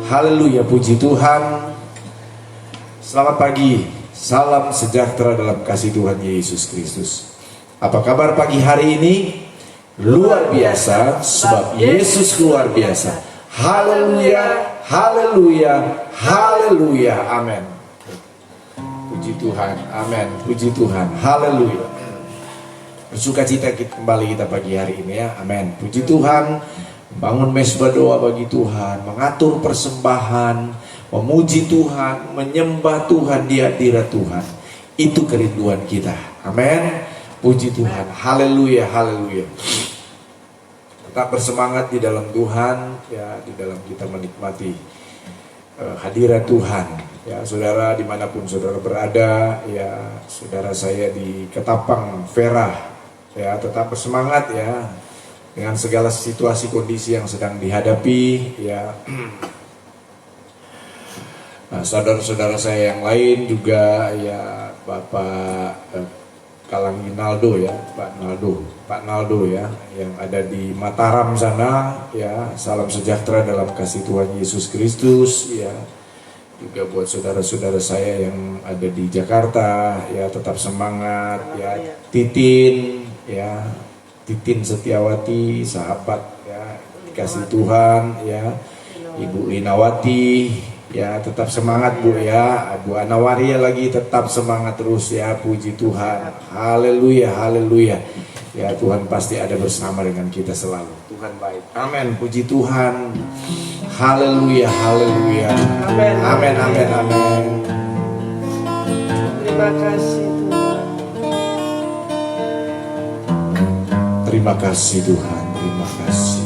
Haleluya, puji Tuhan. Selamat pagi, salam sejahtera dalam kasih Tuhan Yesus Kristus. Apa kabar pagi hari ini? Luar biasa, sebab Yesus luar biasa. Haleluya, haleluya, haleluya, amin. Puji Tuhan, amin, puji Tuhan, haleluya. Bersuka cita kembali kita pagi hari ini ya, amin. Puji Tuhan. Bangun mesbah doa bagi Tuhan, mengatur persembahan, memuji Tuhan, menyembah Tuhan di hadirat Tuhan. Itu kerinduan kita. Amin. Puji Tuhan. Haleluya, haleluya. Tetap bersemangat di dalam Tuhan, ya, di dalam kita menikmati hadirat Tuhan. Ya, saudara dimanapun saudara berada, ya, saudara saya di Ketapang Vera, ya, tetap bersemangat ya. Dengan segala situasi kondisi yang sedang dihadapi, ya. Nah, saudara-saudara saya yang lain juga, ya, Bapak Kalanginaldo ya, Pak Naldo ya, yang ada di Mataram sana, ya. Salam sejahtera dalam kasih Tuhan Yesus Kristus, ya. Juga buat saudara-saudara saya yang ada di Jakarta, ya, tetap semangat, ya. Titin, ya. Titin Setiawati, sahabat ya, dikasih Tuhan ya, Ibu Linawati ya, tetap semangat Bu ya, Bu Anawaria lagi tetap semangat terus ya, puji Tuhan, haleluya, haleluya ya, Tuhan pasti ada bersama dengan kita selalu, Tuhan baik, amin, puji Tuhan, haleluya, haleluya, amin, amin, amin, amin. Terima kasih. Terima kasih Tuhan, terima kasih.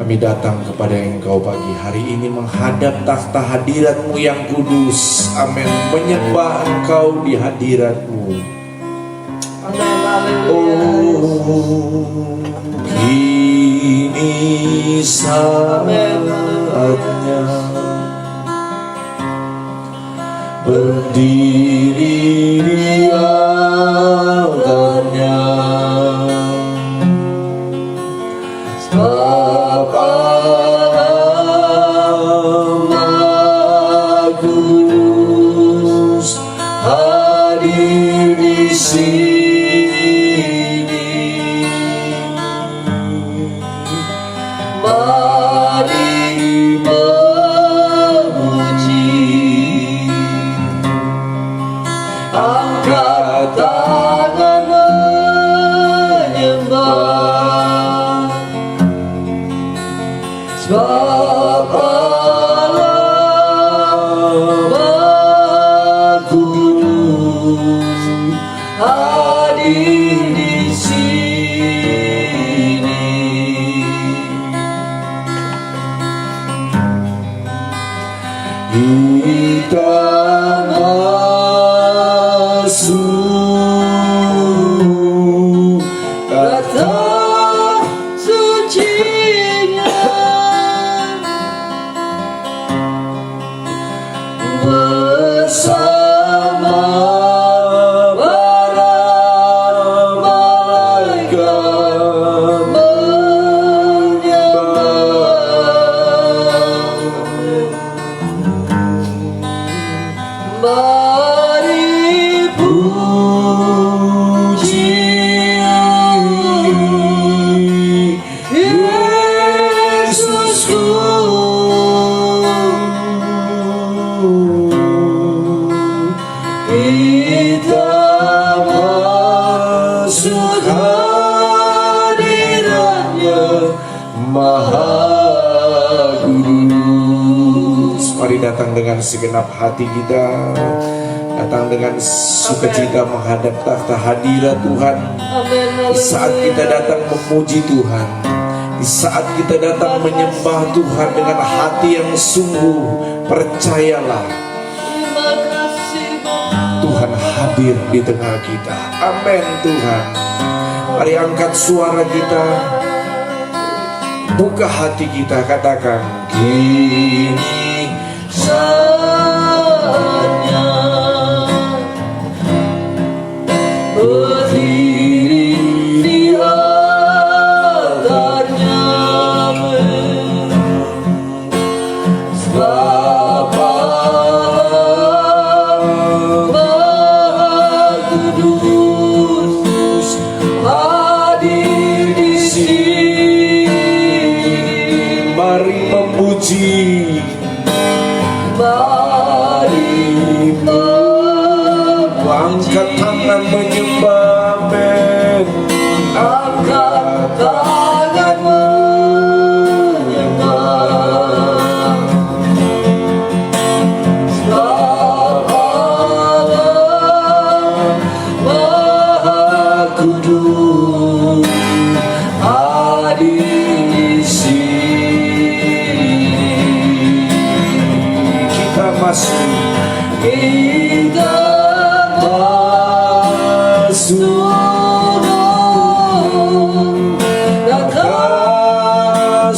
Kami datang kepada Engkau pagi hari ini menghadap takhta hadirat-Mu yang kudus. Amin. Menyembah Engkau di hadirat-Mu. Amin. Oh, kini saatnya berdiri di altarnya, Bapa Maha Kudus hadir di sini. Mari memuji, angkat tangan menyembah, sebab Allah Maha Kudus hadir di sini. Kita masuk kata sucinya, bersama para malaikat menyembah. Mari puji Yesusku, kita masuk hadirat-Nya Maha Kudus. Mari datang dengan segenap hati kita, datang dengan sukacita menghadap takhta hadirat Tuhan. Di saat kita datang memuji Tuhan, di saat kita datang menyembah Tuhan dengan hati yang sungguh, percayalah Tuhan hadir di tengah kita. Amin Tuhan. Mari angkat suara kita, buka hati kita, katakan, kini saatnya berdiri di altarnya,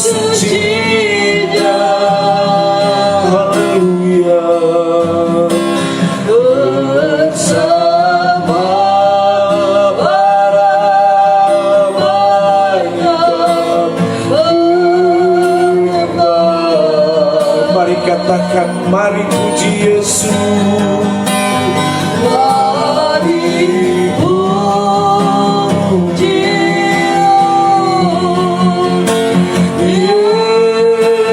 sucinya. Haleluya. Bersama para malaikat menyembah. Mari katakan, mari puji Yesus. Mari puji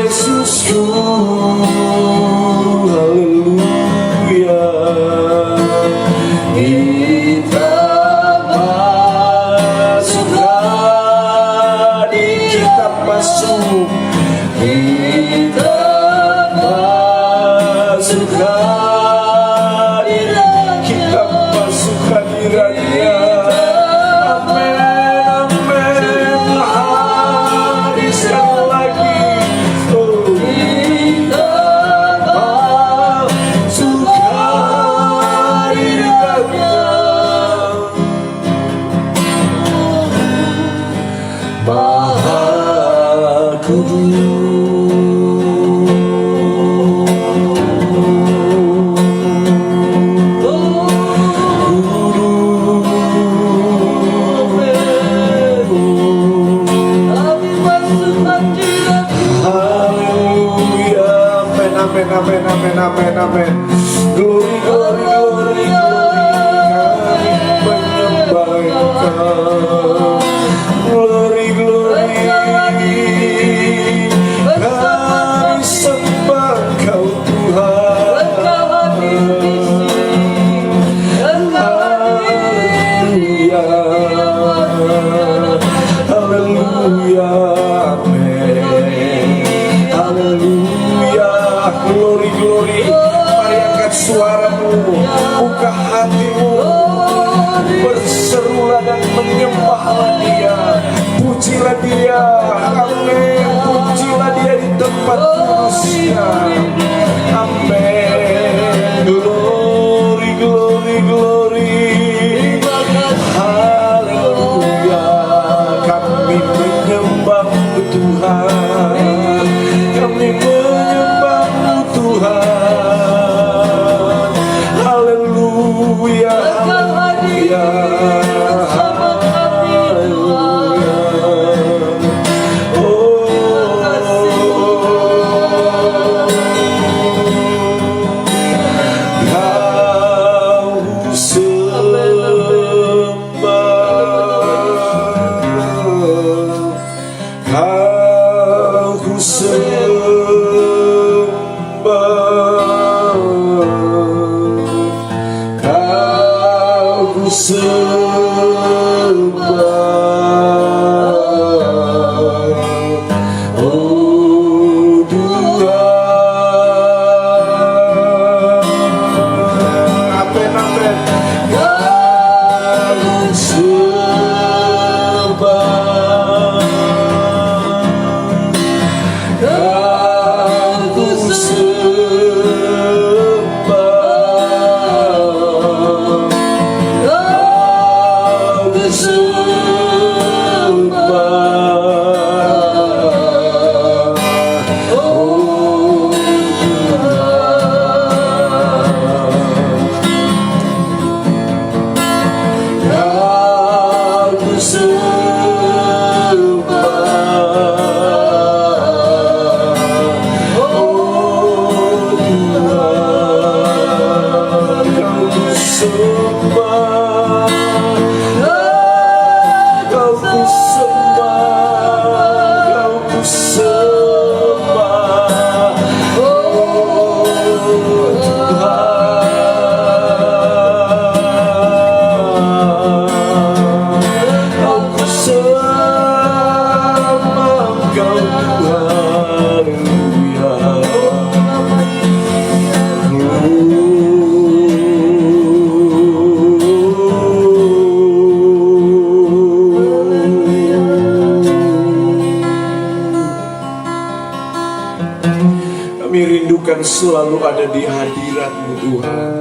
Yesusku. Haleluya. Kita masukkan, kita masuk, kita masukkan, kita masuk hadiratnya. Amin, amin. Hari sekali lagi, oh, kita masuk hadiratnya. Maha Kudus. Amin, amin, amin, amin, amin. Glory, glory, glory, glory. Kami menyembah Engkau. Glory, glory. Kami sembah Engkau Tuhan. Haleluya. Haleluya. Amin. Haleluya. Glory, glory. Mari angkat suaramu, buka hatimu, berserulah dan menyembahlah Dia, pujilah Dia. Amin. Pujilah Dia di tempat kudusnya. Amin. Glory, glory, glory. Haleluya. Kami menyembah-Mu Tuhan. Kami menyembah-Mu Tuhan. Haleluya. Haleluya. Haleluya. Oh, Kau sembah, Kau sembah, Kau sembah, oh Tuhan. Amin, amin. Kau sembah, Kau sembah, Kau sembah, oh Tuhan. Kau sembah, oh Tuhan. Kau sembah, Kau sembah, Kau sembah, oh Tuhan. Kau sembah, Kau Tuhan. Kami rindukan selalu ada di hadirat-Mu Tuhan.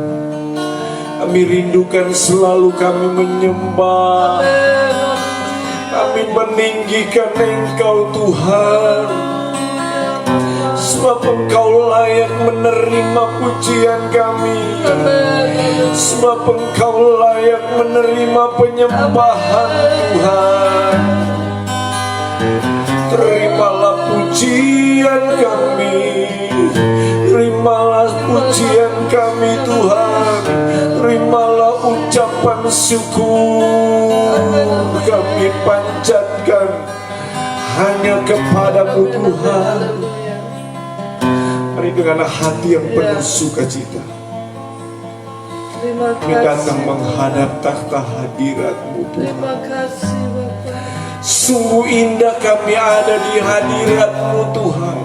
Kami rindukan selalu kami menyembah. Kami meninggikan Engkau Tuhan, sebab Engkau layak menerima pujian kami, sebab Engkau layak menerima penyembahan Tuhan. Terimalah pujian kami, terimalah pujian kami Tuhan, terimalah ucapan syukur kami panjatkan hanya kepadamu Tuhan. Mari dengan hati yang penuh sukacita kami datang menghadap takhta hadirat-Mu Tuhan. Terima kasih Bapa. Sungguh indah kami ada di hadirat-Mu Tuhan.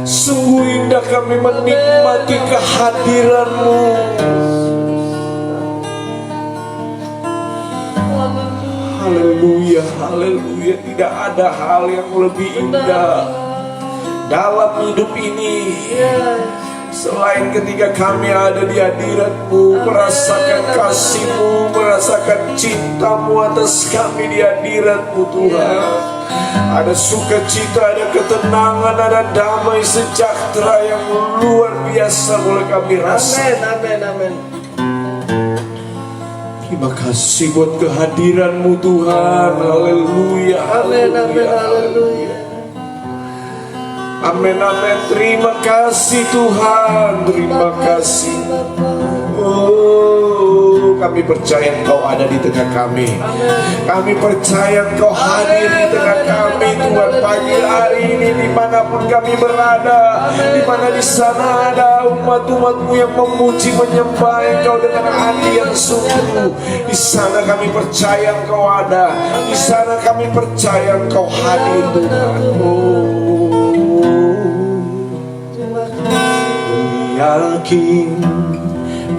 Sungguh indah kami menikmati kehadiran-Mu. Haleluya, haleluya. Tidak ada hal yang lebih indah dalam hidup ini selain ketika kami ada di hadirat-Mu, merasakan kasih-Mu, merasakan cinta-Mu atas kami di hadirat-Mu Tuhan. Ada sukacita, ada ketenangan, ada damai sejahtera yang luar biasa boleh kami rasakan. Amin, amin, amin. Terima kasih buat kehadiran-Mu Tuhan. Haleluya, Amin, amin, haleluya, haleluya. amin, amin. Terima kasih Tuhan, terima kasih. Oh, kami percaya Engkau ada di tengah kami. Kami percaya Engkau hadir di tengah kami Tuhan pagi hari ini, dimanapun kami berada, di mana di sana ada umat-umat-Mu yang memuji menyembah Engkau dengan hati yang sungguh. Di sana kami percaya Engkau ada, di sana kami percaya Engkau hadir Tuhan. Yakin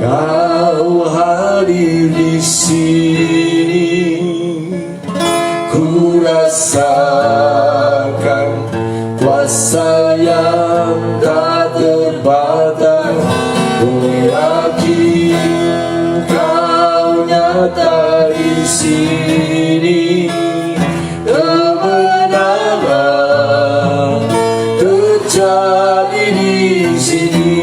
Kau hadir di sini, ku rasakan kuasa yang tak terbatas. Ku yakin Kau nyata di sini, kemenangan terjadi di sini.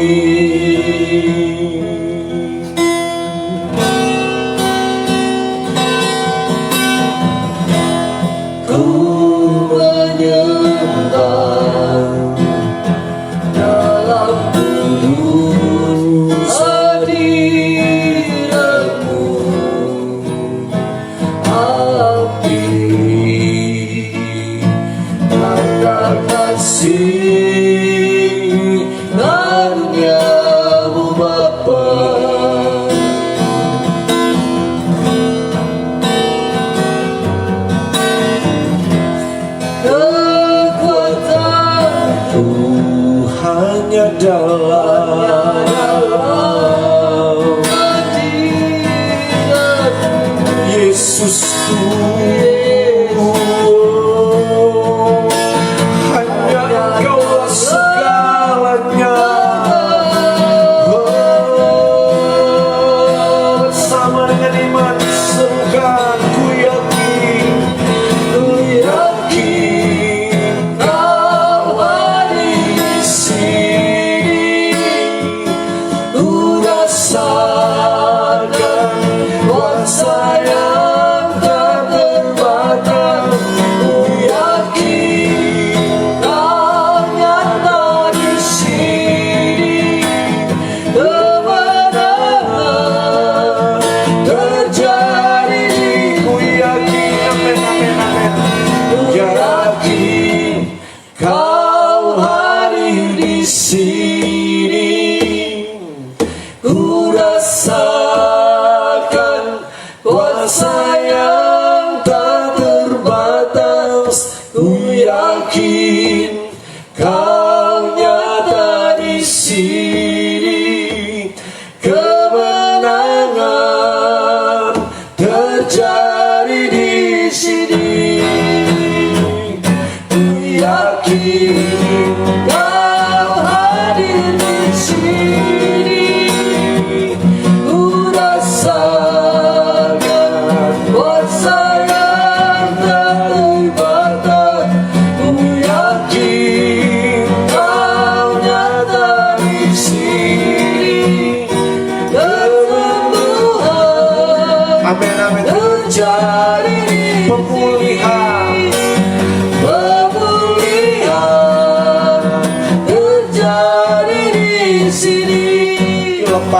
Saya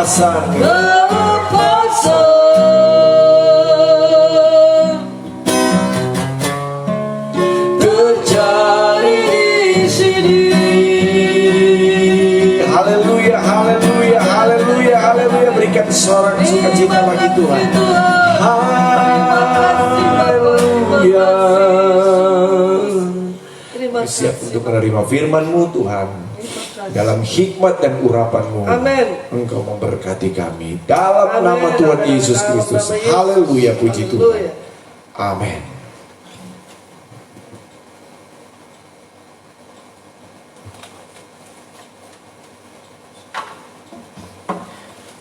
Kelepasan. Terjadi di sini. Haleluya, haleluya, haleluya, haleluya. Berikan sorak sukacita bagi Tuhan. Haleluya. Terima Siap kasih. untuk menerima firman-Mu Tuhan. Dalam hikmat dan urapan-Mu, Amin. Engkau memberkati kami. Dalam Amin. nama Tuhan Amin. Yesus Dalam Kristus. nama Yesus. Haleluya, puji Tuhan. Haleluya. Amin.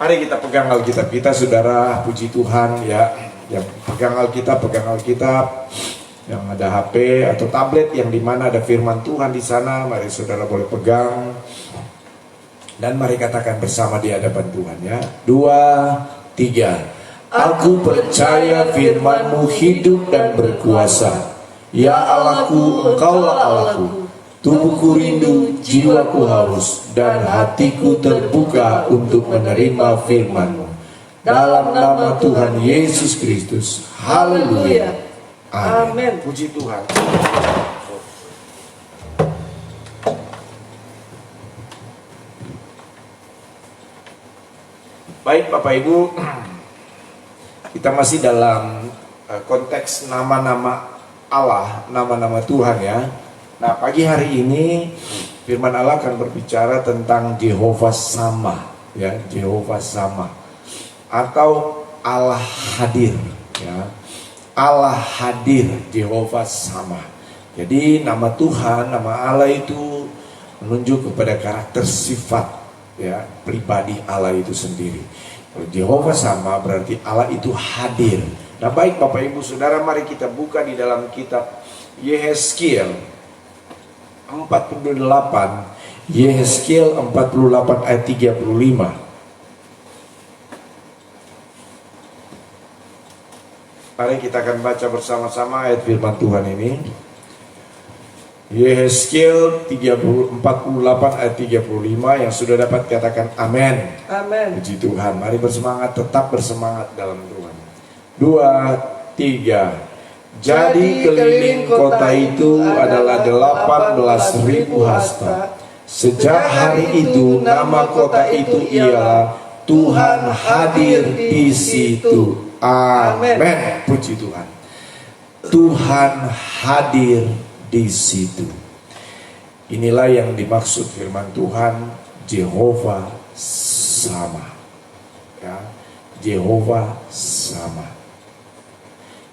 Mari kita pegang Alkitab kita, saudara. Puji Tuhan ya. Yang pegang Alkitab. Yang ada HP atau tablet yang dimana ada firman Tuhan di sana, mari saudara boleh pegang. Dan mari katakan bersama di hadapan Tuhan ya. 2, 3. Aku percaya firman-Mu hidup dan berkuasa. Ya Allahku, Engkaulah Allahku. Tubuhku rindu, jiwaku haus, dan hatiku terbuka untuk menerima firman-Mu. Dalam nama Tuhan Yesus Kristus. Haleluya. Amin. Puji Tuhan. Baik Bapak Ibu, kita masih dalam konteks nama-nama Allah, nama-nama Tuhan ya. Nah, pagi hari ini firman Allah akan berbicara tentang Jehovah Sama ya, Jehovah Sama atau Allah hadir ya. Allah hadir, Jehovah Sama. Jadi nama Tuhan, nama Allah itu menunjuk kepada karakter sifat ya, pribadi Allah itu sendiri. Kalau Jehovah Sama berarti Allah itu hadir. Nah, baik Bapak Ibu Saudara, mari kita buka di dalam kitab Yehezkiel 48. Yehezkiel 48 ayat 35. Mari kita akan baca bersama-sama ayat firman Tuhan ini. Yehezkiel 48 ayat 35, yang sudah dapat katakan amin. Amin. Puji Tuhan. Mari bersemangat, tetap bersemangat dalam Tuhan. 2, 3. Jadi keliling kota itu adalah 18.000 hasta. Sejak hari itu nama kota itu ialah Tuhan hadir di situ. Amin. Puji Tuhan. Tuhan hadir di situ. Inilah yang dimaksud firman Tuhan, Jehovah Sama. Ya, Jehovah Sama.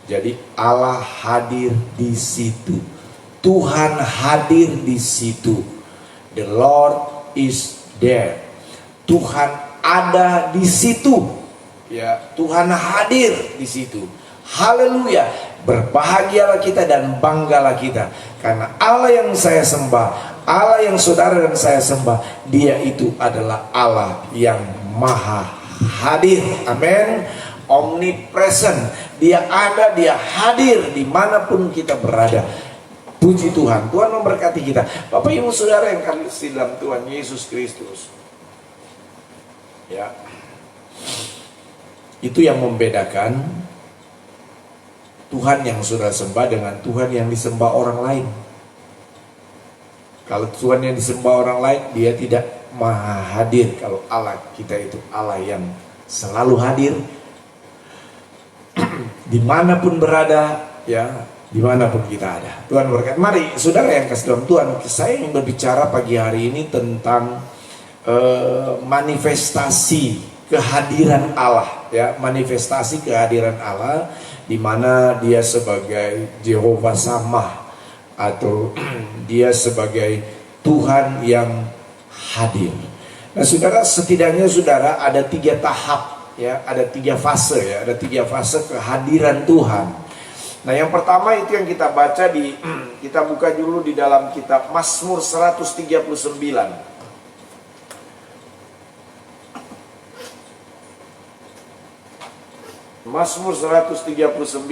Jadi Allah hadir di situ. Tuhan hadir di situ. The Lord is there. Tuhan ada di situ. Ya, Tuhan hadir di situ. Haleluya. Berbahagialah kita dan banggalah kita, karena Allah yang saya sembah, Allah yang saudara dan saya sembah, Dia itu adalah Allah yang maha hadir. Amin. Omnipresent. Dia ada, Dia hadir dimanapun kita berada. Puji Tuhan. Tuhan memberkati kita. Bapak Ibu Saudara yang kasih dalam Tuhan Yesus Kristus. Ya. Itu yang membedakan Tuhan yang sudah sembah dengan Tuhan yang disembah orang lain. Kalau Tuhan yang disembah orang lain, Dia tidak maha hadir. Kalau Allah kita itu Allah yang selalu hadir dimanapun berada, ya, dimanapun kita ada. Tuhan berkata, mari saudara yang kasih dalam Tuhan, saya ingin berbicara pagi hari ini tentang manifestasi kehadiran Allah, ya, manifestasi kehadiran Allah, di mana Dia sebagai Jehovah Sama atau Dia sebagai Tuhan yang hadir. Nah, saudara, setidaknya saudara ada 3 tahap, ya, ada 3 fase, ya, ada 3 fase kehadiran Tuhan. Nah, yang pertama itu yang kita baca di kita buka dulu di dalam kitab Mazmur 139. Mazmur 139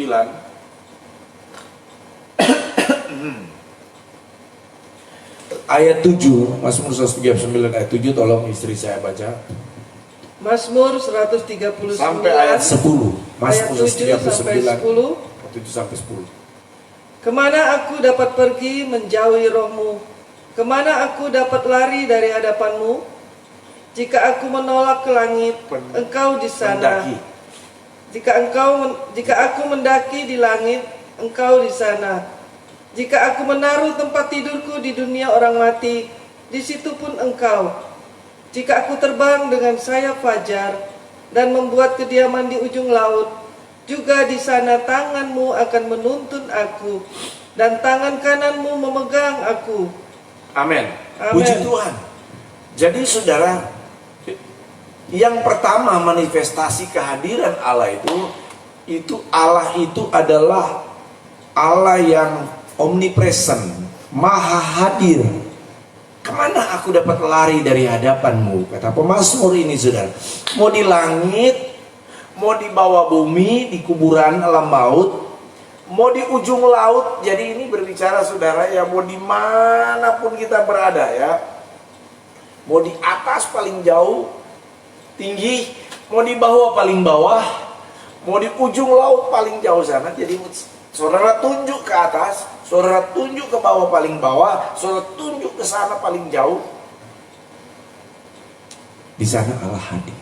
ayat 7. Mazmur 139 ayat 7, tolong istri saya baca. Mazmur 139 sampai ayat 10. ayat Mazmur 7 sampai 39 10. 7 sampai 10. Kemana aku dapat pergi menjauhi rohmu? Kemana aku dapat lari dari hadapanmu? Jika aku menolak ke langit, engkau di sana. Mendaki. Jika aku mendaki di langit, engkau di sana. Jika aku menaruh tempat tidurku di dunia orang mati, di situ pun engkau. Jika aku terbang dengan sayap fajar dan membuat kediaman di ujung laut, juga di sana tanganmu akan menuntun aku dan tangan kananmu memegang aku. Amin. Amin. Puji Tuhan. Jadi saudara, yang pertama manifestasi kehadiran Allah itu Allah itu adalah Allah yang omnipresent, maha hadir. Kemana aku dapat lari dari hadapanmu? Kata pemazmur ini saudara. Mau di langit, mau di bawah bumi, di kuburan alam maut, mau di ujung laut. Jadi ini berbicara saudara ya, mau di manapun kita berada ya. Mau di atas paling jauh, tinggi, mau di bawah paling bawah, mau di ujung laut paling jauh sana. Jadi saudara tunjuk ke atas, saudara tunjuk ke bawah paling bawah, saudara tunjuk ke sana paling jauh. Di sana Allah hadir.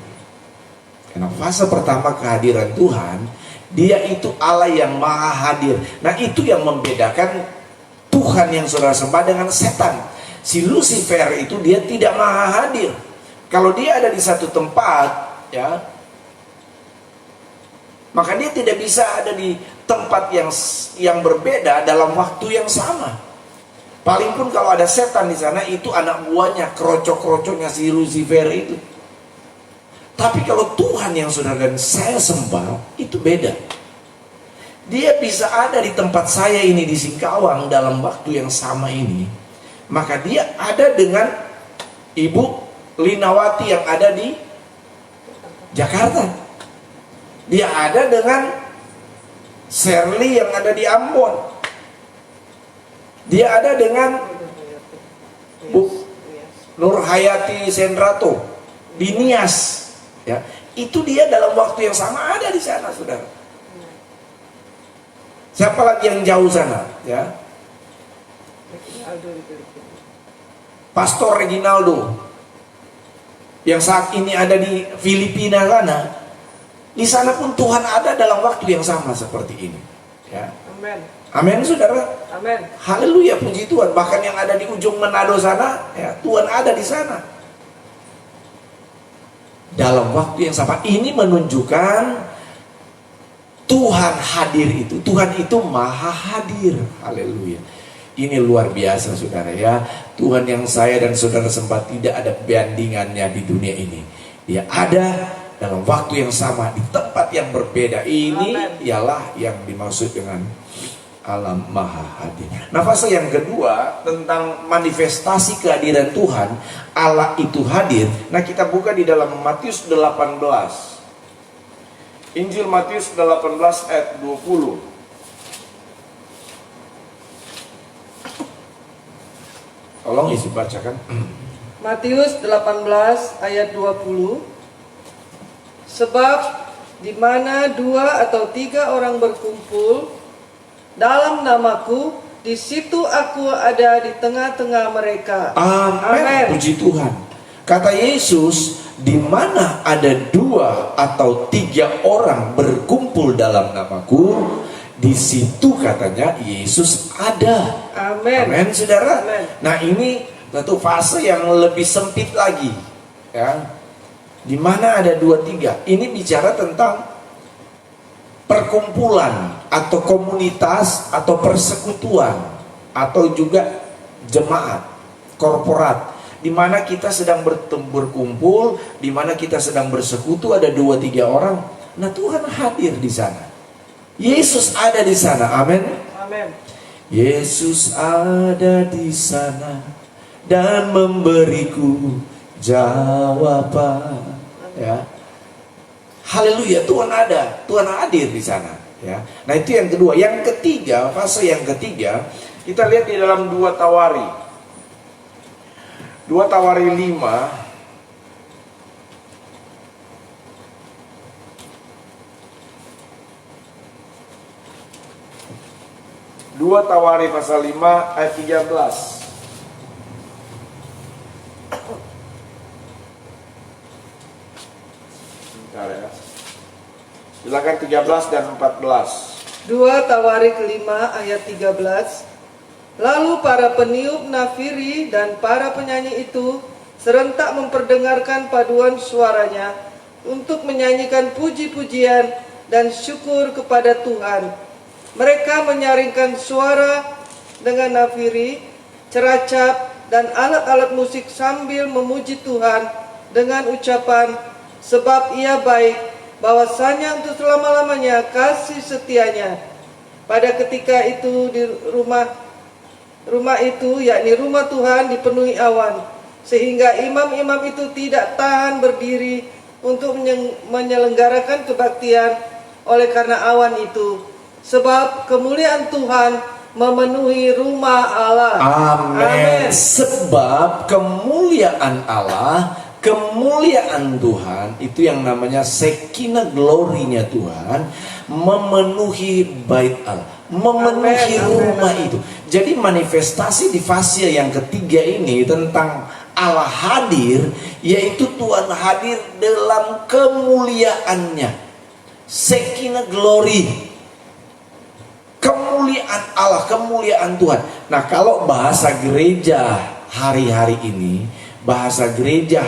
Karena fase pertama kehadiran Tuhan, Dia itu Allah yang maha hadir. Nah itu yang membedakan Tuhan yang saudara sembah dengan setan. Si Lucifer itu dia tidak maha hadir. Kalau dia ada di satu tempat, ya, maka dia tidak bisa ada di tempat yang berbeda dalam waktu yang sama. Paling pun kalau ada setan di sana, itu anak buahnya, kerocok-kerocoknya si Lucifer itu. Tapi kalau Tuhan yang saudara dan saya sembah, itu beda. Dia bisa ada di tempat saya ini di Singkawang dalam waktu yang sama ini. Maka dia ada dengan Ibu Linawati yang ada di Jakarta. Dia ada dengan Shirley yang ada di Ambon. Dia ada dengan Bu Nur Hayati Sendrato di Nias. Ya, itu dia dalam waktu yang sama ada di sana, saudara. Siapa lagi yang jauh sana? Ya, Pastor Reginaldo yang saat ini ada di Filipina sana. Di sana pun Tuhan ada dalam waktu yang sama seperti ini. Ya. Amin. Amin, saudara. Amin. Haleluya, puji Tuhan. Bahkan yang ada di ujung Manado sana, ya, Tuhan ada di sana. Dalam waktu yang sama. Ini menunjukkan Tuhan hadir itu. Tuhan itu maha hadir. Haleluya. Ini luar biasa saudara ya. Tuhan yang saya dan saudara sembah tidak ada bandingannya di dunia ini. Dia ada dalam waktu yang sama di tempat yang berbeda. Ini ialah yang dimaksud dengan alam maha hadir. Nah fase yang kedua tentang manifestasi kehadiran Tuhan, Allah itu hadir. Nah kita buka di dalam Matius 18. Injil Matius 18 ayat 20. Tolong isi bacakan. Matius 18 ayat 20. Sebab di mana 2 atau 3 orang berkumpul dalam namaku, di situ aku ada di tengah-tengah mereka. Amin. Puji Tuhan. Kata Yesus, di mana ada 2 atau 3 orang berkumpul dalam namaku, di situ katanya Yesus ada. Amin. Amin, saudara. Amin. Nah ini satu fase yang lebih sempit lagi, ya. Di mana ada 2, 3. Ini bicara tentang perkumpulan atau komunitas atau persekutuan atau juga jemaat korporat di mana kita sedang berkumpul, di mana kita sedang bersekutu, ada 2, 3 orang. Nah Tuhan hadir di sana. Yesus ada di sana. Amin. Amin. Yesus ada di sana dan memberiku jawaban. Ya. Haleluya, Tuhan ada, Tuhan hadir di sana. Ya. Nah itu yang kedua. Yang ketiga, fase yang ketiga, kita lihat di dalam 2 Tawari. 2 Tawari 5 2 Tawari pasal 5 ayat 13. Bentar ya. Silakan 13 dan 14. 2 Tawari kelima ayat 13. Lalu para peniup nafiri dan para penyanyi itu serentak memperdengarkan paduan suaranya untuk menyanyikan puji-pujian dan syukur kepada Tuhan. Mereka menyaringkan suara dengan nafiri, ceracap, dan alat-alat musik sambil memuji Tuhan dengan ucapan, sebab Ia baik, bahwasanya untuk selama-lamanya kasih setianya. Pada ketika itu di rumah itu, yakni rumah Tuhan, dipenuhi awan, sehingga imam-imam itu tidak tahan berdiri untuk menyelenggarakan kebaktian oleh karena awan itu, sebab kemuliaan Tuhan memenuhi rumah Allah. Amin. Sebab kemuliaan Allah, kemuliaan Tuhan itu yang namanya Shekinah glory-nya Tuhan memenuhi bait Allah, memenuhi rumah itu. Jadi manifestasi di fase yang ketiga ini tentang Allah hadir, yaitu Tuhan hadir dalam kemuliaannya. Shekinah glory, kemuliaan Allah, kemuliaan Tuhan. Nah, kalau bahasa gereja hari-hari ini, bahasa gereja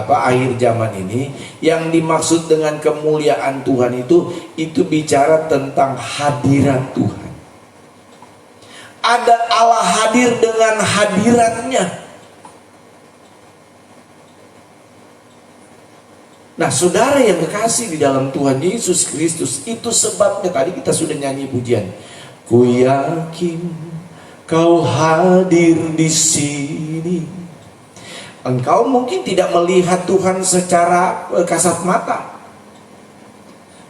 akhir zaman ini, yang dimaksud dengan kemuliaan Tuhan itu bicara tentang hadirat Tuhan. Ada Allah hadir dengan hadiratnya. Nah, saudara yang kekasih di dalam Tuhan Yesus Kristus, itu sebabnya tadi kita sudah nyanyi pujian. Ku yakin Kau hadir di sini. Engkau mungkin tidak melihat Tuhan secara kasat mata,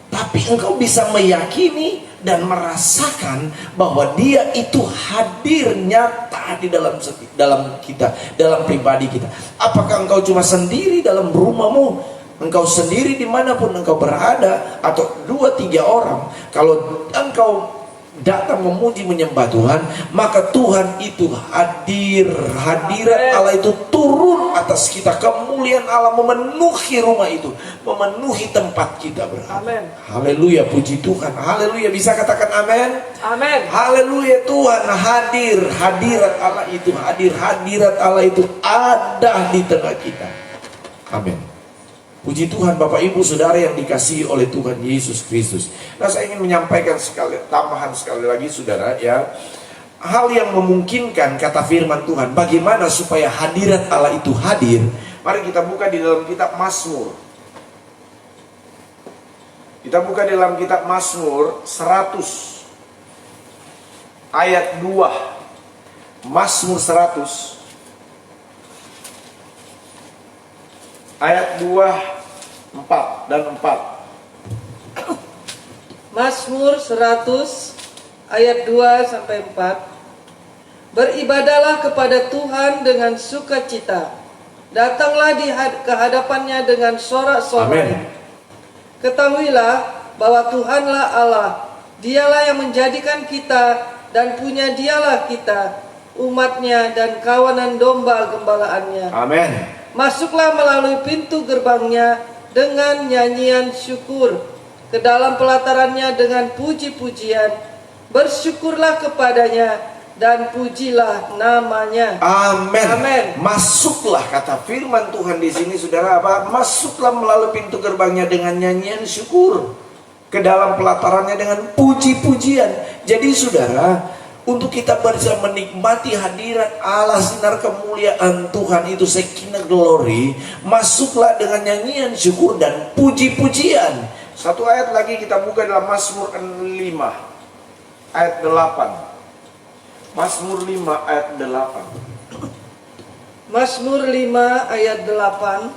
tapi engkau bisa meyakini dan merasakan bahwa Dia itu hadir nyata di dalam kita, dalam pribadi kita. Apakah engkau cuma sendiri dalam rumahmu? Engkau sendiri dimanapun engkau berada, atau 2-3 orang, kalau engkau datang memuji menyembah Tuhan, maka Tuhan itu hadir. Hadirat Allah itu turun atas kita. Kemuliaan Allah memenuhi rumah itu, memenuhi tempat kita berada. Amin. Haleluya, puji Tuhan. Haleluya, bisa katakan amin? Amin. Haleluya, Tuhan hadir. Hadirat Allah itu hadir. Hadirat Allah itu ada di tengah kita. Amin. Puji Tuhan, Bapak Ibu Saudara yang dikasihi oleh Tuhan Yesus Kristus. Nah, saya ingin menyampaikan tambahan sekali lagi, Saudara, ya. Hal yang memungkinkan, kata firman Tuhan, bagaimana supaya hadirat Allah itu hadir. Mari kita buka di dalam kitab Mazmur. Kita buka dalam kitab Mazmur 100 ayat 2. Mazmur 100 ayat 2, 4 dan 4. Mazmur 100 ayat 2 sampai 4. Beribadahlah kepada Tuhan dengan sukacita. Datanglah ke hadapannya dengan sorak-sorai. Amin. Ketahuilah bahwa Tuhanlah Allah. Dialah yang menjadikan kita dan punya Dialah kita, umatnya dan kawanan domba gembalaannya. Amin. Masuklah melalui pintu gerbangnya dengan nyanyian syukur, ke dalam pelatarannya dengan puji-pujian. Bersyukurlah kepadanya dan pujilah namanya. Amin. Amin. Masuklah, kata firman Tuhan di sini, Saudara, apa? Masuklah melalui pintu gerbangnya dengan nyanyian syukur, ke dalam pelatarannya dengan puji-pujian. Jadi, Saudara, untuk kita bisa menikmati hadirat Allah, sinar kemuliaan Tuhan itu, Shekinah glory, masuklah dengan nyanyian syukur dan puji-pujian. Satu ayat lagi kita buka dalam Mazmur 5 ayat 8. Mazmur 5 ayat 8. Mazmur 5 ayat 8.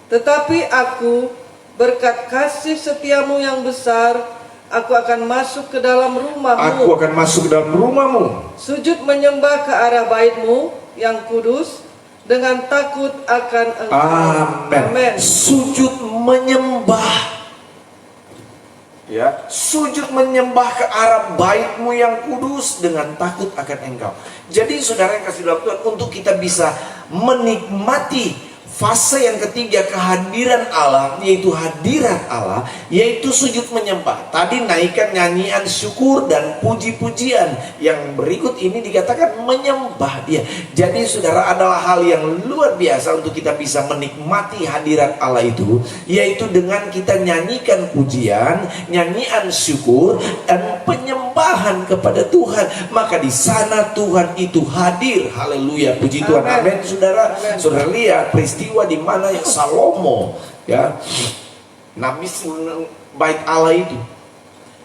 Tetapi aku, berkat kasih setiamu yang besar, aku akan masuk ke dalam rumahmu. Aku akan masuk ke dalam rumahmu. Sujud menyembah ke arah baitmu yang kudus dengan takut akan Engkau. Amin. Amin. Sujud menyembah ya, sujud menyembah ke arah bait-Mu yang kudus dengan takut akan Engkau. Jadi saudara yang kasih dalam Tuhan, untuk kita bisa menikmati fase yang ketiga kehadiran Allah, yaitu hadirat Allah, yaitu sujud menyembah. Tadi naikkan nyanyian syukur dan puji-pujian. Yang berikut ini dikatakan menyembah Dia. Jadi saudara, adalah hal yang luar biasa untuk kita bisa menikmati hadirat Allah itu, yaitu dengan kita nyanyikan pujian, nyanyian syukur, dan penyembahan kepada Tuhan. Maka di sana Tuhan itu hadir. Haleluya, puji Tuhan. Amin. Saudara, saudara lihat peristiwa di mana Salomo, ya, nabis bait Allah itu.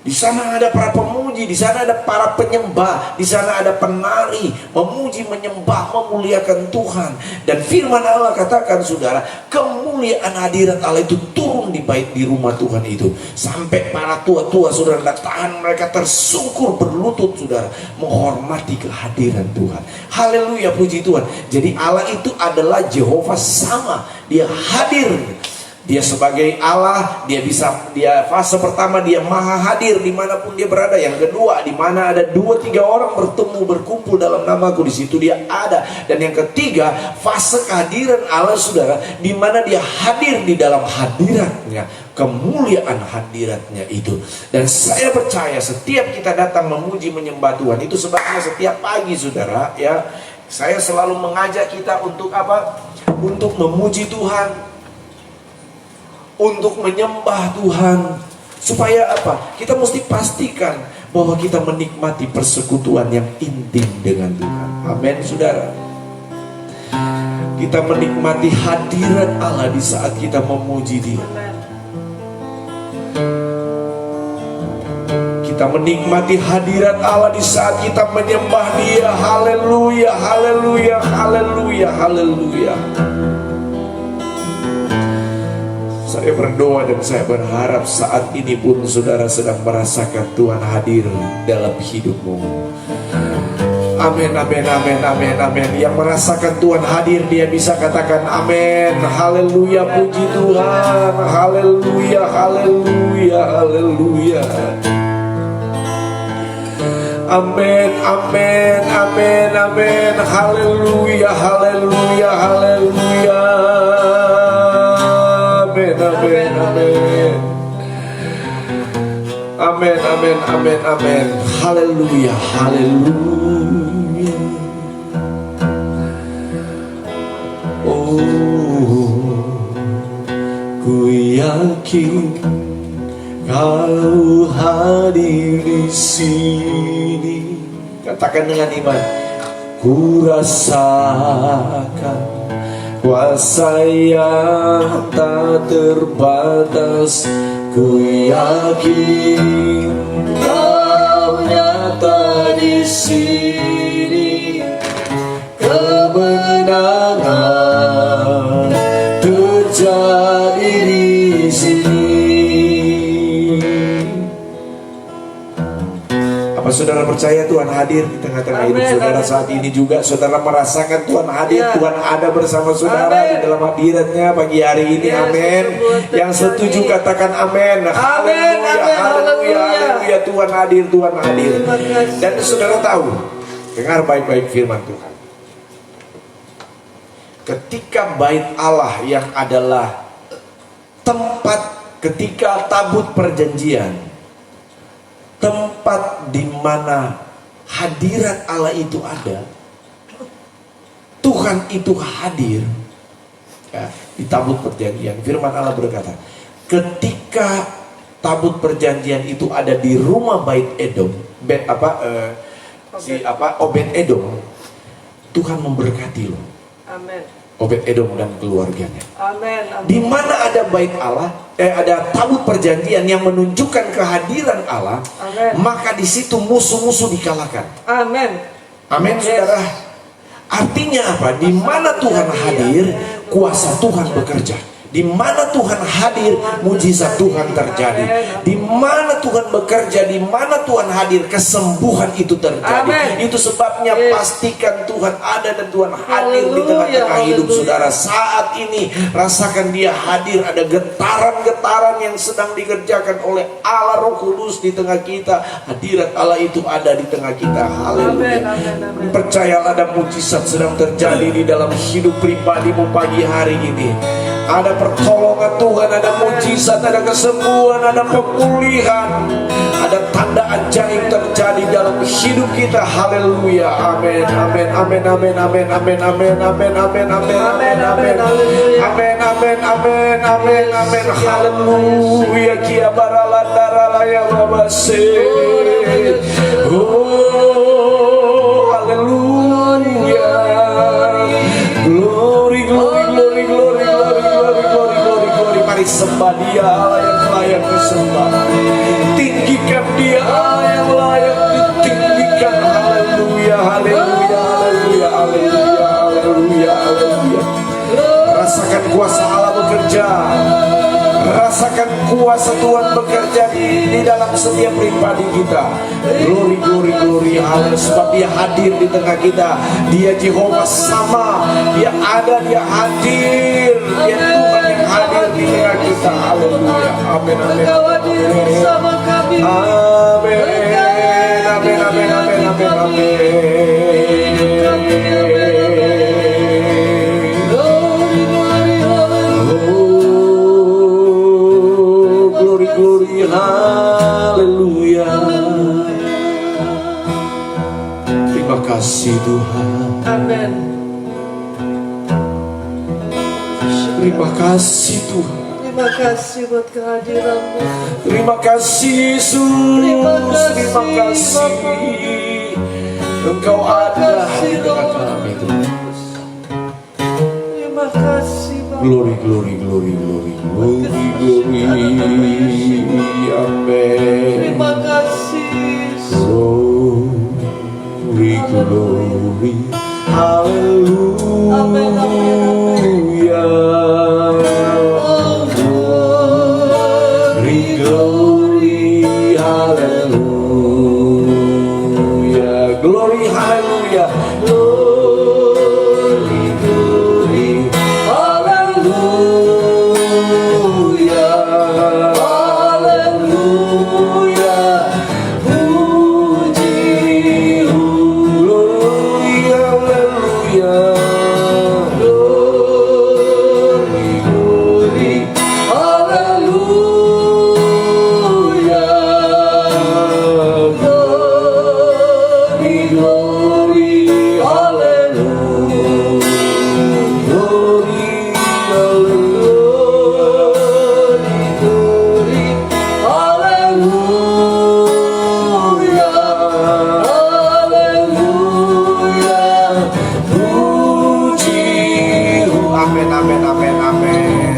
Di sana ada para pemuji, di sana ada para penyembah, di sana ada penari, memuji, menyembah, memuliakan Tuhan. Dan firman Allah katakan, saudara, kemuliaan hadirat Allah itu turun di bait, di rumah Tuhan itu. Sampai para tua-tua, saudara, tangan mereka tersungkur berlutut, saudara, menghormati kehadiran Tuhan. Haleluya, puji Tuhan. Jadi Allah itu adalah Jehovah sama, Dia hadir. Dia sebagai Allah, dia fase pertama dia maha hadir dimanapun dia berada. Yang kedua, di mana ada 2-3 orang bertemu berkumpul dalam namaku, di situ dia ada. Dan yang ketiga, fase kehadiran Allah, saudara, di mana dia hadir di dalam hadiratnya, kemuliaan hadiratnya itu. Dan saya percaya setiap kita datang memuji menyembah Tuhan, itu sebabnya setiap pagi, saudara, ya, saya selalu mengajak kita untuk apa? Untuk memuji Tuhan, untuk menyembah Tuhan. Supaya apa? Kita mesti pastikan bahwa kita menikmati persekutuan yang intim dengan Tuhan. Amin, saudara. Kita menikmati hadirat Allah di saat kita memuji Dia. Kita menikmati hadirat Allah di saat kita menyembah Dia. Haleluya, haleluya, haleluya, haleluya. Saya berdoa dan saya berharap saat ini pun saudara sedang merasakan Tuhan hadir dalam hidupmu. Amin, amin, amin, amin, amin. Yang merasakan Tuhan hadir, dia bisa katakan amin. Haleluya, puji Tuhan. Haleluya, haleluya, haleluya. Amin, amin, amin, amin. Haleluya, haleluya, haleluya. Amin, amin, amin. Amin, amin, amin, amin. Haleluya, haleluya. Oh, ku yakin Kau hadir di sini. Katakan dengan iman. Ku rasakan kuasa yang tak terbatas. Ku yakin Kau nyata di sini. Kemenangan terjadi di sini. Apa saudara percaya Tuhan hadir di tengah-tengah hidup saudara saat ini juga? Saudara merasakan Tuhan hadir, Tuhan ada bersama saudara di dalam hadiratnya pagi hari ini. Amin. Yang setuju katakan amin. Haleluya, haleluya, haleluya. Tuhan hadir, Tuhan hadir. Dan saudara tahu, dengar baik-baik firman Tuhan. Ketika bait Allah yang adalah tempat ketika tabut perjanjian, tempat di mana hadirat Allah itu ada, Tuhan itu hadir, ya, di tabut perjanjian. Firman Allah berkata, ketika tabut perjanjian itu ada di rumah bait Edom, Obed Edom, Tuhan memberkati lo. Amin. Obed Edom dan keluarganya. Amin. Di mana ada bait Allah, ada tabut perjanjian yang menunjukkan kehadiran Allah, Amen. maka di situ musuh-musuh dikalahkan. Amin. Amin, saudara. Artinya apa? Di mana Tuhan hadir, kuasa Tuhan bekerja. Di mana Tuhan hadir, mujizat Tuhan terjadi. Di mana Tuhan bekerja, di mana Tuhan hadir, kesembuhan itu terjadi. Amen. Itu sebabnya pastikan Tuhan ada dan Tuhan hadir di tengah-tengah Haleluya, hidup haleluya. saudara. Saat ini rasakan Dia hadir. Ada getaran-getaran yang sedang dikerjakan oleh Allah Roh Kudus di tengah kita. Hadirat Allah itu ada di tengah kita. Haleluya. Amin, amin, amin. Percayalah ada mujizat sedang terjadi di dalam hidup pribadimu pagi hari ini. Ada pertolongan Tuhan, ada mujizat, ada kesembuhan, ada pemulihan, ada tanda ajaib terjadi dalam hidup kita. Haleluya. Amin. Amin. Amin. Amin. Amin. Amin. Amin. Amin. Amin. Amin. Amin. Amin. Amin. Amin. Amin. Amin. Amin. Haleluya. Kia baralandara ya babase. Oh, haleluya. Glory, glory, glory, glory, glory, glory, glory, glory, glory. Mari sembah Dia, Allah yang layak disembah. Tinggikan Dia, Allah yang layak ditinggikan. Haleluya, haleluya, haleluya, haleluya, haleluya, haleluya. Rasakan kuasa Allah bekerja. Rasakan kuasa Tuhan bekerja di dalam setiap pribadi kita. Glory, glory, glory. Haleluya. Sebab Dia hadir di tengah kita. Dia Jehovah sama. Dia ada, Dia hadir. Dia Tuhan yang hadir di tengah kita. Haleluya. Amin, amin. Engkau hadir bersama kami. Amin. Amin, amin, amin, amin, amin. Glory, glory, haleluya. Oh, glory, glory, haleluya. Terima kasih Tuhan. Amin. Terima kasih Tuhan. Terima kasih buat kehadiran-Mu. Terima kasih Yesus. Terima Terima kasih, kasih. Engkau ada di tengah kami Tuhan. Terima kasih Bapa. Glory, glory, glory, glory, glory, glory. Amen. Terima kasih Yesus. Glory, glory, hallelujah. Amen, amen, Oh, Glory, glory, hallelujah. Glory, hallelujah. Glory, glory, hallelujah. Hallelujah. Puji, glory, hallelujah. Glory, glory, hallelujah. Glory, glory, hallelujah. Glory, glory, hallelujah. Hallelujah. Puji. Amin, amin, amin, amin.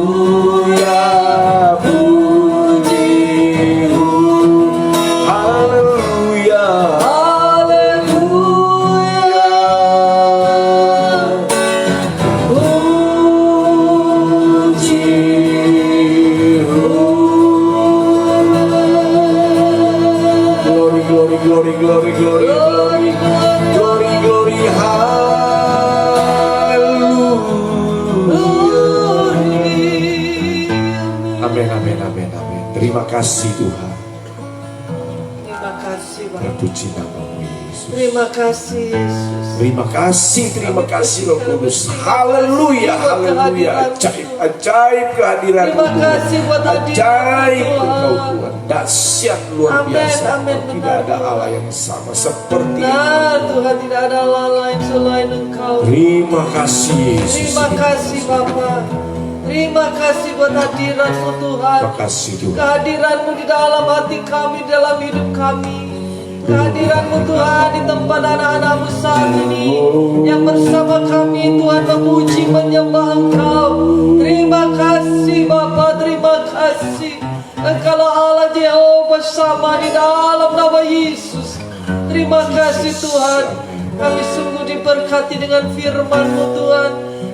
Hallelujah. Puji. Hallelujah. Hallelujah. Puji. Glory, glory, glory, glory, glory, glory, glory, glory, hallelujah. Amin, amin, amin, amin. Terima kasih Tuhan. Terima kasih Bapa. Terpuji namamu Yesus. Terima kasih Yesus. Terima kasih Roh Kudus. Haleluya, haleluya. Ajaib, ajaib kehadiran Terima kasih buat hadirat ajaib Tuhan. Engkau Tuhan. Dahsyat luar Amin, biasa. amin, Tidak ada benar. Allah yang sama seperti Nah ini. Tuhan, tidak ada Allah lain selain Engkau. Terima kasih Yesus. Terima kasih Bapa. Terima kasih buat hadirat-Mu Tuhan. Terima kasih Tuhan. Kehadiran-Mu di dalam hati kami, dalam hidup kami. Kehadiran-Mu Tuhan di tempat anak-anak-Mu saat ini, yang bersama kami Tuhan memuji menyembah Engkau. Terima kasih Bapa, terima kasih. Engkaulah Allah Jehovah sama di dalam nama Yesus. Terima kasih Tuhan. Kami sungguh diberkati dengan firman-Mu Tuhan.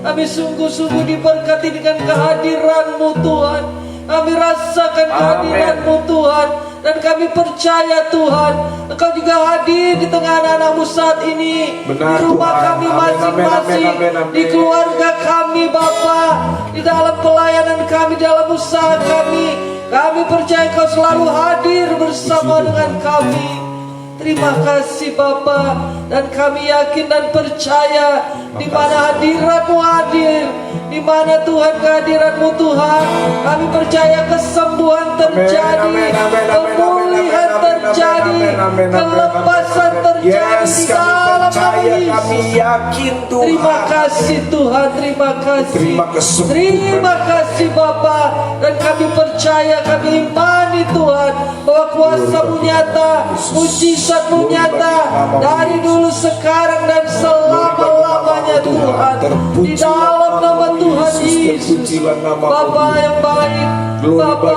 Kami sungguh-sungguh diberkati dengan kehadiran-Mu Tuhan. Kami rasakan kehadiran-Mu Tuhan. Dan kami percaya Tuhan, Engkau juga hadir di tengah anak-anak-Mu saat ini. Benar, di rumah Tuhan. kami Amin, masing-masing, amin, amin, amin. di keluarga kami Bapa, di dalam pelayanan kami, dalam usaha kami. Kami percaya Engkau selalu hadir bersama dengan kami. Terima kasih Bapa, dan kami yakin dan percaya di mana hadirat-Mu hadir, di mana Tuhan kehadiran-Mu Tuhan, kami percaya kesembuhan terjadi, Amin, amin, amin, pemulihan amin, amin, terjadi, amin, amin, amin, kelepasan amin. terjadi Yes, di kami dalam nama percaya, kami Yesus. yakin Tuhan. Terima kasih Tuhan, terima kasih. Terima kesembuhan. Terima kasih Bapa, dan kami percaya, kami imani Tuhan bahwa kuasa-Mu nyata, mujizat-Mu nyata dari dulu, sekarang dan selama-lamanya Tuhan. Di dalam nama Tuhan Yesus, Bapa yang baik, Bapa,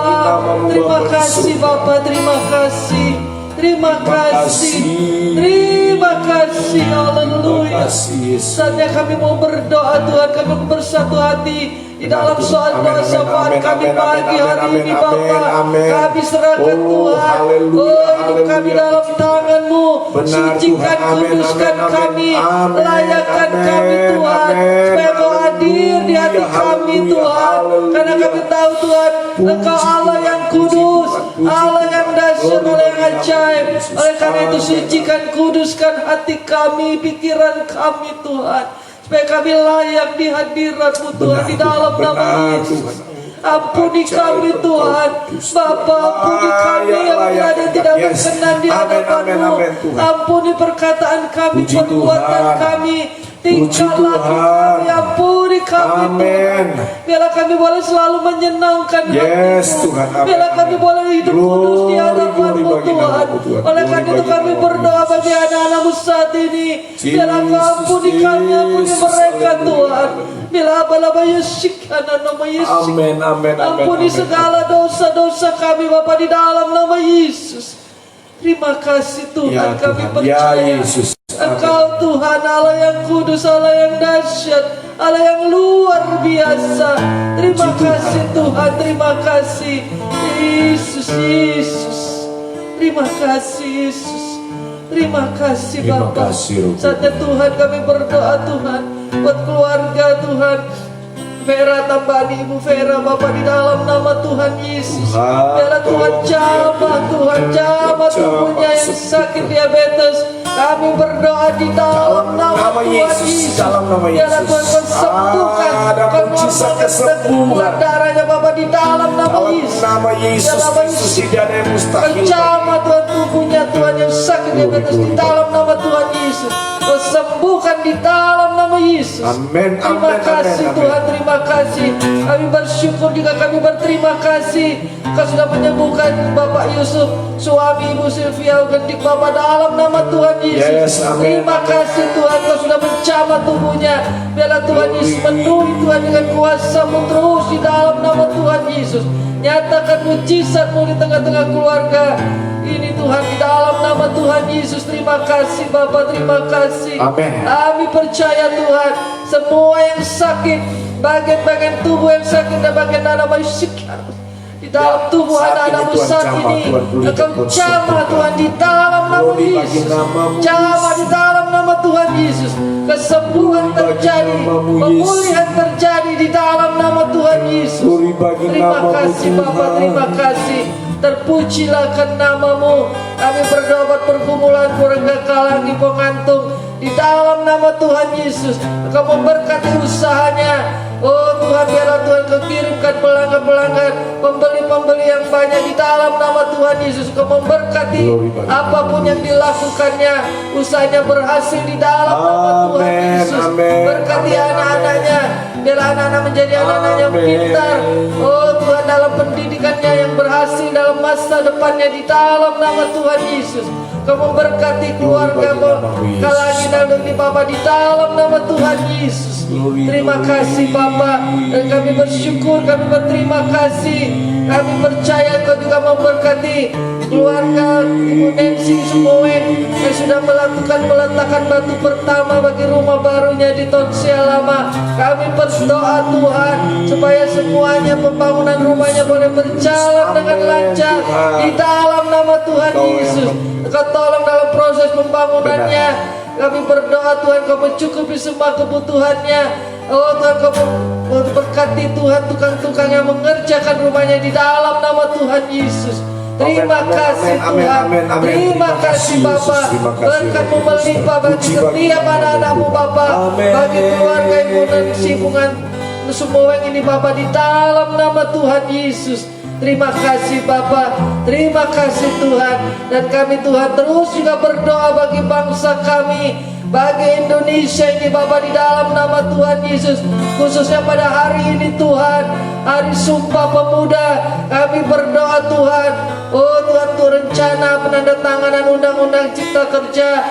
terima kasih Bapa, terima kasih. Terima kasih, terima kasih, haleluya. Saatnya kami mau berdoa Tuhan, kami bersatu hati di dalam soal doa syafaat kami pagi hari ini Bapa. Kami serahkan Tuhan, hidup kami dalam tangan-Mu. Sucikan, kuduskan kami, layakkan kami Tuhan, supaya Engkau hadir di hati kami Tuhan. Karena kami tahu Tuhan, Engkau Allah yang kudus, Allah yang dahsyat, Allah yang ajaib. Oleh karena itu sucikan, kuduskan hati kami, pikiran kami Tuhan, supaya kami layak di hadirat-Mu Tuhan, di dalam nama Yesus. Ampuni kami Tuhan, Bapa, ampuni kami yang berada tidak berkenan di hadapan-Mu. Ampuni perkataan kami, perbuatan kami, tingkah laku kami, ampuni kami Tuhan. Biarlah kami boleh selalu menyenangkan hati-Mu. Biarlah kami boleh hidup kudus di hadapan-Mu Tuhan. Oleh karena itu kami berdoa bagi anak-anak-Mu saat ini. Biarlah Kau ampuni kami, ampuni mereka Tuhan. Bila nama Yesus, nama Yesus. Ampuni segala dosa-dosa kami Bapa di dalam nama Yesus. Terima kasih Tuhan, kami percaya Engkau Tuhan Allah yang kudus, Allah yang dahsyat, Allah yang luar biasa. Terima kasih Tuhan, terima kasih Yesus, Yesus. Terima kasih Yesus. Terima kasih Bapa. Saatnya Tuhan kami berdoa Tuhan buat keluarga Tuhan, Vera, tambahan Ibu Vera Bapa, di dalam nama Tuhan Yesus. Biarlah Tuhan jamah, Tuhan jamah tubuhnya yang sakit diabetes. Kami berdoa di dalam nama Tuhan Yesus. Biarlah Tuhan sembuhkan, kesembuhan darahnya Bapa di dalam nama Yesus. Biarlah Yesus jamah Tuhan tubuhnya Tuhan yang sakit diabetes di dalam nama Tuhan Yesus. Sembuhkan di dalam nama Yesus. Terima kasih Tuhan, terima kasih. Kami bersyukur juga, kami berterima kasih Kau sudah menyembuhkan Bapak Yusuf, suami Ibu Sylvia Gendik Bapak, dalam nama Tuhan Yesus. Terima kasih Tuhan, Kau sudah menjamah tubuhnya. Biarlah Tuhan Yesus penuhi Tuhan dengan kuasa-Mu terus di dalam nama Tuhan Yesus. Nyatakan mujizat-Mu di tengah-tengah keluarga ini Tuhan, di dalam nama Tuhan Yesus. Terima kasih Bapa, terima kasih. Kami percaya Tuhan, semua yang sakit, bagian-bagian tubuh yang sakit dan bagian dada di dalam tubuh anak-anak-Mu saat ini, Engkau jamah Tuhan di dalam nama Yesus. Jamah di dalam nama Tuhan Yesus. Kesembuhan terjadi, pemulihan terjadi di dalam nama Tuhan Yesus. Terima kasih Bapa, terima kasih. Terpujilah nama-Mu. Kami berdoa buat pergumulan keluarga Kalang di Pongantung, di dalam nama Tuhan Yesus. Engkau memberkati usahanya. Oh Tuhan, biarlah Tuhan Kau kirimkan pelanggan-pelanggan, pembeli-pembeli yang banyak di dalam nama Tuhan Yesus. Kau memberkati apapun yang dilakukannya, usahanya berhasil di dalam nama Tuhan Yesus. Berkati anak-anaknya, biarlah anak-anak menjadi anak-anak yang pintar. Oh Tuhan, dalam pendidikannya yang berhasil dalam masa depannya di dalam nama Tuhan Yesus. Kau memberkati keluarga Kalangi Rinaldo ini Bapa, di dalam nama Tuhan Yesus. Terima kasih Bapa, dan kami bersyukur, kami berterima kasih. Kami percaya Kau juga memberkati keluarga Ibu Nancy Sumowen yang sudah meletakkan batu pertama bagi rumah barunya di Tonsea Lama. Kami berdoa Tuhan supaya semuanya pembangunan rumahnya boleh berjalan dengan lancar di dalam nama Tuhan Yesus. Kau tolong dalam proses pembangunannya. Kami berdoa Tuhan Kau mencukupi semua kebutuhannya. Oh Tuhan, Kau berkati Tuhan tukang-tukang yang mengerjakan rumahnya di dalam nama Tuhan Yesus. Terima kasih Tuhan. Terima kasih Bapa. Berkat-Mu melimpah bagi setiap anak-anak-Mu Bapa, bagi keluarga Ibu Nancy Sumowen ini Bapa, di dalam nama Tuhan Yesus. Terima kasih Bapa, terima kasih Tuhan. Dan kami Tuhan terus juga berdoa bagi bangsa kami, bagi Indonesia ini Bapa, di dalam nama Tuhan Yesus. Khususnya pada hari ini Tuhan, hari Sumpah Pemuda, kami berdoa Tuhan. Oh Tuhan, untuk rencana penandatanganan Undang-Undang Cipta Kerja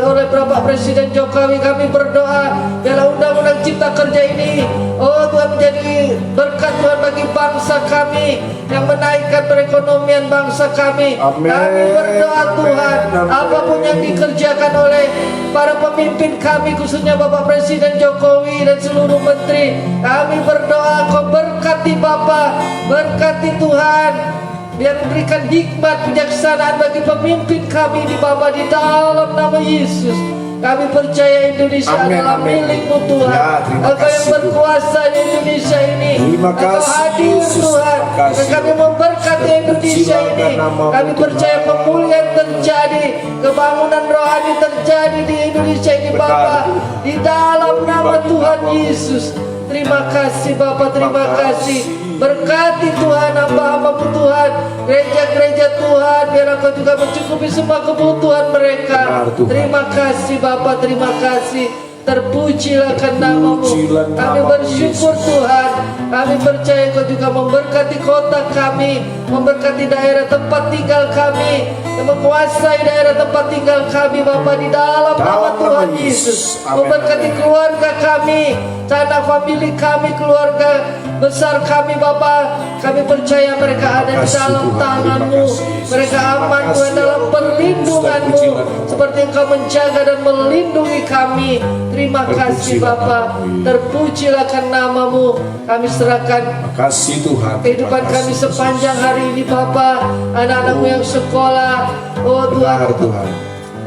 oleh Bapak Presiden Jokowi, kami berdoa biarlah Undang-Undang Cipta Kerja ini, oh Tuhan, menjadi berkat Tuhan bagi bangsa kami, yang menaikkan perekonomian bangsa kami. Kami berdoa Tuhan, apapun yang dikerjakan oleh para pemimpin kami, khususnya Bapak Presiden Jokowi dan seluruh menteri, kami berdoa Kau berkati Bapa, berkati Tuhan. Biar memberikan hikmat bijaksanaan bagi pemimpin kami di Bapa, di dalam nama Yesus. Kami percaya Indonesia adalah milik-Mu Tuhan. Engkau yang berkuasa di Indonesia ini. Engkau hadir Tuhan, dan kami memberkati Indonesia ini. Kami percaya pemulihan terjadi, kebangunan rohani terjadi di Indonesia ini Bapa, di dalam nama Tuhan Yesus. Terima kasih Bapa, terima kasih. Berkati Tuhan hamba-hamba-Mu Tuhan, gereja-gereja Tuhan, biar Engkau juga mencukupi semua kebutuhan mereka. Terima kasih Bapa, terima kasih. Terpujilah nama-Mu. Kami bersyukur Tuhan. Kami percaya Kau juga memberkati kota kami, memberkati daerah tempat tinggal kami, dan menguasai daerah tempat tinggal kami Bapa, di dalam nama Tuhan Yesus. Memberkati keluarga kami, sanak famili kami, keluarga besar kami Bapa. Kami percaya mereka ada di dalam tangan-Mu. Mereka aman Tuhan dalam perlindungan-Mu, seperti Engkau menjaga dan melindungi kami. Terima kasih Bapa. Terpujilah nama-Mu. Kami serahkan kasih Tuhan kehidupan kami sepanjang hari ini Bapa. Anak-anak-Mu yang sekolah, oh Tuhan,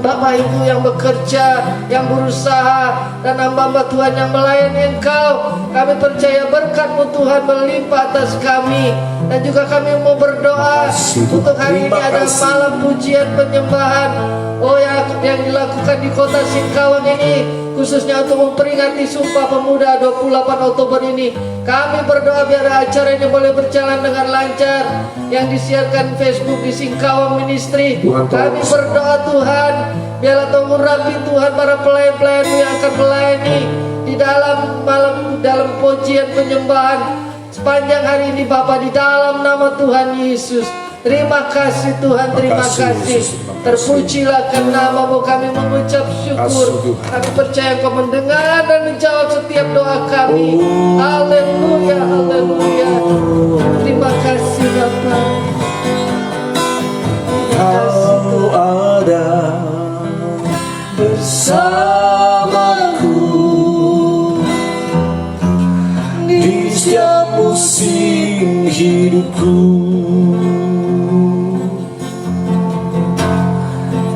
Bapak Ibu yang bekerja, yang berusaha, dan hamba-hamba Tuhan yang melayani Engkau, kami percaya berkat-Mu Tuhan melimpah atas kami. Dan juga kami mau berdoa untuk hari ini ada malam pujian penyembahan, oh yang dilakukan di kota Singkawang ini, khususnya untuk memperingati Sumpah Pemuda 28 Oktober ini. Kami berdoa biar acara ini boleh berjalan dengan lancar, yang disiarkan Facebook di Singkawang Ministry. Kami berdoa Tuhan, biarlah Tuhan urapi Tuhan para pelayan-pelayan yang akan melayani di dalam dalam pujian penyembahan sepanjang hari ini Bapa, di dalam nama Tuhan Yesus. Terima kasih Tuhan, terima kasih. Terpujilah nama-Mu, kami mengucap syukur. Kami percaya Kau mendengar dan menjawab setiap doa kami. Haleluya, haleluya. Terima kasih Bapa. Kau ada bersamaku di setiap musim hidupku.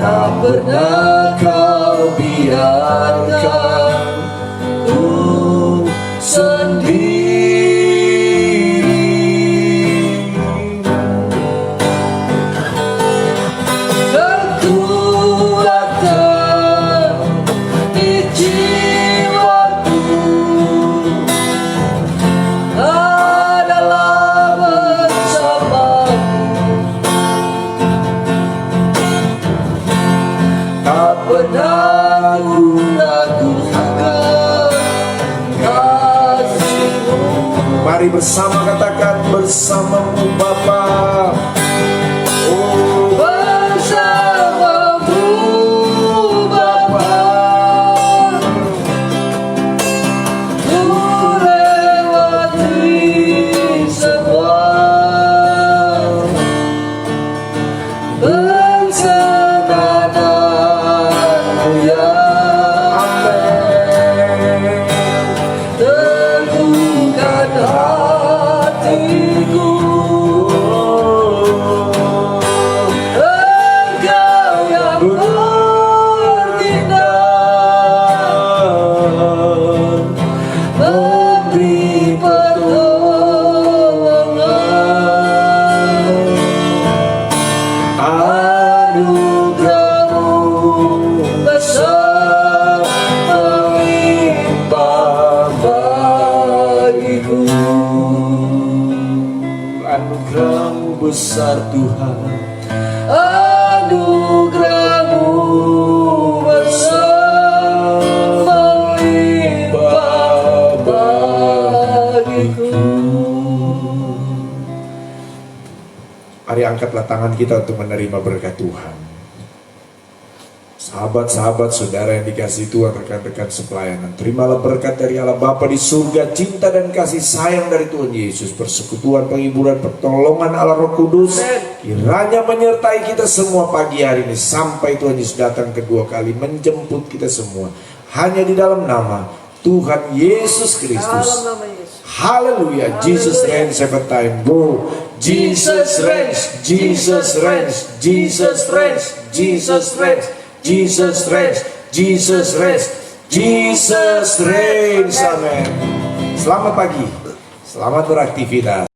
Tak pernah Kau biarkan ku sendiri. Kekuatan di jiwaku adalah bersamamu. Tak pernah ku ragukan kasih-Mu. Mari bersama katakan, bersama-Mu Bapa. Oh, bersama-Mu Bapa. besar Tuhan, Anugerah-Mu besar melimpah bagiku. Mari angkatlah tangan kita untuk menerima berkat Tuhan. Sahabat-sahabat, saudara yang dikasihi Tuhan, rekan-rekan sepelayanan, terimalah berkat dari Allah Bapa di surga, cinta dan kasih sayang dari Tuhan Yesus, persekutuan, penghiburan, pertolongan Allah Roh Kudus, kiranya menyertai kita semua pagi hari ini sampai Tuhan Yesus datang kedua kali menjemput kita semua. Hanya di dalam nama Tuhan Yesus Kristus. Dalam nama Yesus. Haleluya. Jesus reigns every time. Go. Jesus reigns. Jesus reigns. Jesus reigns. Jesus reigns. Jesus reigns. Jesus reigns. Jesus reigns. Amen. Selamat pagi. Selamat beraktivitas.